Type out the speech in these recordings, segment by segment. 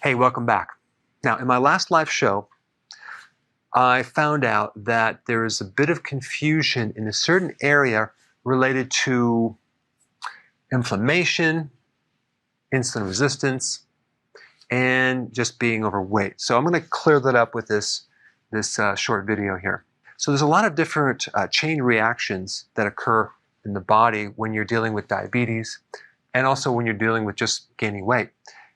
Hey, welcome back. Now, in my last live show, I found out that there is a bit of confusion in a certain area related to inflammation, insulin resistance, and just being overweight. So I'm going to clear that up with this short video here. So there's a lot of different chain reactions that occur in the body when you're dealing with diabetes and also when you're dealing with just gaining weight.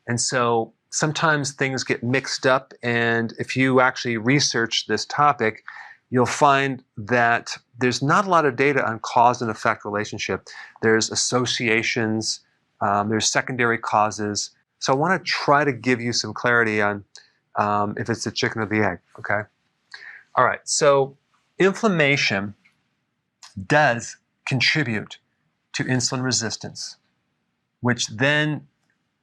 And so sometimes things get mixed up, and if you actually research this topic, you'll find that there's not a lot of data on cause and effect relationship. There's associations, there's secondary causes. So I want to try to give you some clarity on if it's the chicken or the egg, okay? All right, so inflammation does contribute to insulin resistance, which then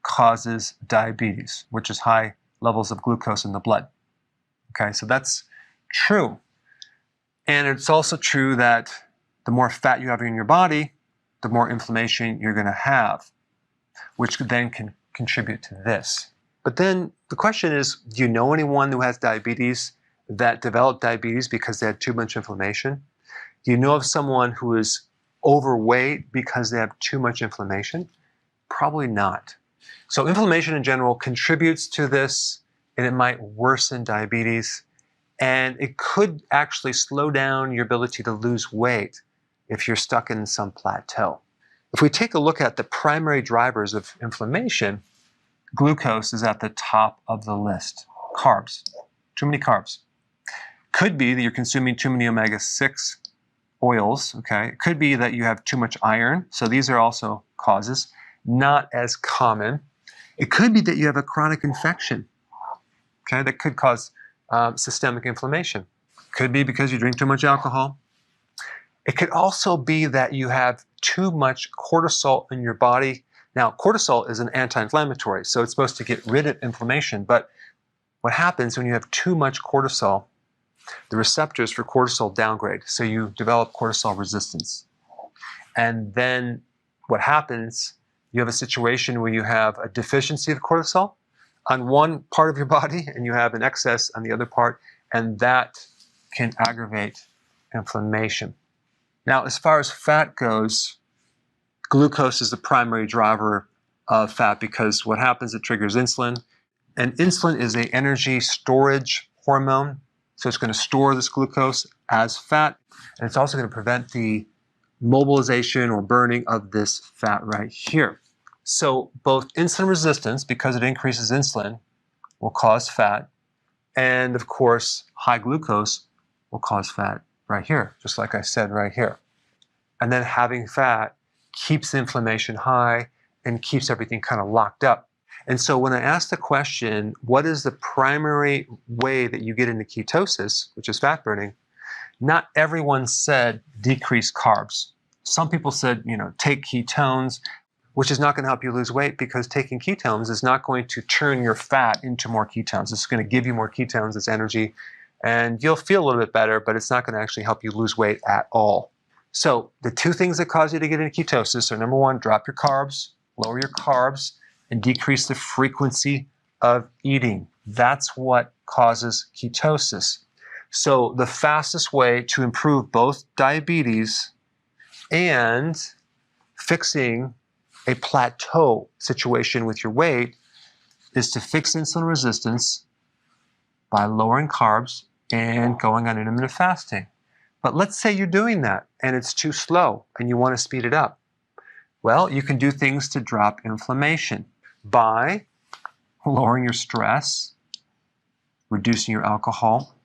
causes diabetes, which is high levels of glucose in the blood. Okay, so that's true. And it's also true that the more fat you have in your body, the more inflammation you're going to have, which then can contribute to this. But then the question is, do you know anyone who has diabetes that developed diabetes because they had too much inflammation? Do you know of someone who is overweight because they have too much inflammation? Probably not. So inflammation in general contributes to this, and it might worsen diabetes, and it could actually slow down your ability to lose weight if you're stuck in some plateau. If we take a look at the primary drivers of inflammation, glucose is at the top of the list. Carbs, too many carbs. Could be that you're consuming too many omega-6 oils, okay? It could be that you have too much iron, so these are also causes. Not as common. It could be that you have a chronic infection, okay, that could cause systemic inflammation. Could be because you drink too much alcohol. It could also be that you have too much cortisol in your body. Now, cortisol is an anti-inflammatory, so it's supposed to get rid of inflammation, but what happens when you have too much cortisol, the receptors for cortisol downgrade, so you develop cortisol resistance. And then what happens, you have a situation where you have a deficiency of cortisol on one part of your body and you have an excess on the other part, and that can aggravate inflammation. Now, as far as fat goes, glucose is the primary driver of fat because what happens, it triggers insulin, and insulin is an energy storage hormone, so it's going to store this glucose as fat, and it's also going to prevent the mobilization or burning of this fat right here. So both insulin resistance, because it increases insulin, will cause fat, and of course high glucose will cause fat right here, just like I said right here. And then having fat keeps inflammation high and keeps everything kind of locked up. And so when I asked the question, what is the primary way that you get into ketosis, which is fat burning, not everyone said decrease carbs. Some people said, take ketones, which is not going to help you lose weight because taking ketones is not going to turn your fat into more ketones. It's going to give you more ketones as energy, and you'll feel a little bit better, but it's not going to actually help you lose weight at all. So the two things that cause you to get into ketosis are, number one, drop your carbs, lower your carbs, and decrease the frequency of eating. That's what causes ketosis. So the fastest way to improve both diabetes and fixing a plateau situation with your weight is to fix insulin resistance by lowering carbs and going on intermittent fasting. But let's say you're doing that and it's too slow and you want to speed it up. Well, you can do things to drop inflammation by lowering your stress, reducing your alcohol,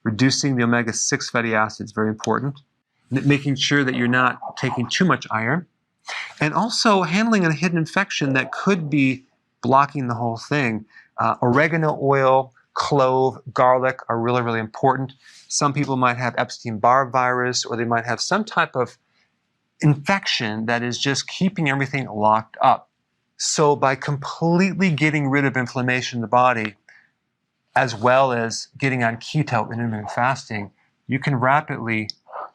reducing the omega-6 fatty acids, very important, making sure that you're not taking too much iron, and also handling a hidden infection that could be blocking the whole thing. Oregano oil, clove, garlic are really, really important. Some people might have Epstein-Barr virus, or they might have some type of infection that is just keeping everything locked up. So by completely getting rid of inflammation in the body, as well as getting on keto and intermittent fasting, you can rapidly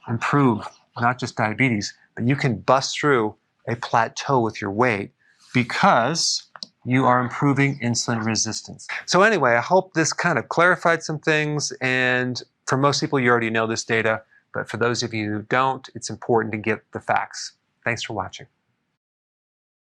improve not just diabetes, but you can bust through a plateau with your weight because you are improving insulin resistance. So anyway, I hope this kind of clarified some things, and for most people you already know this data, but for those of you who don't, it's important to get the facts. Thanks for watching.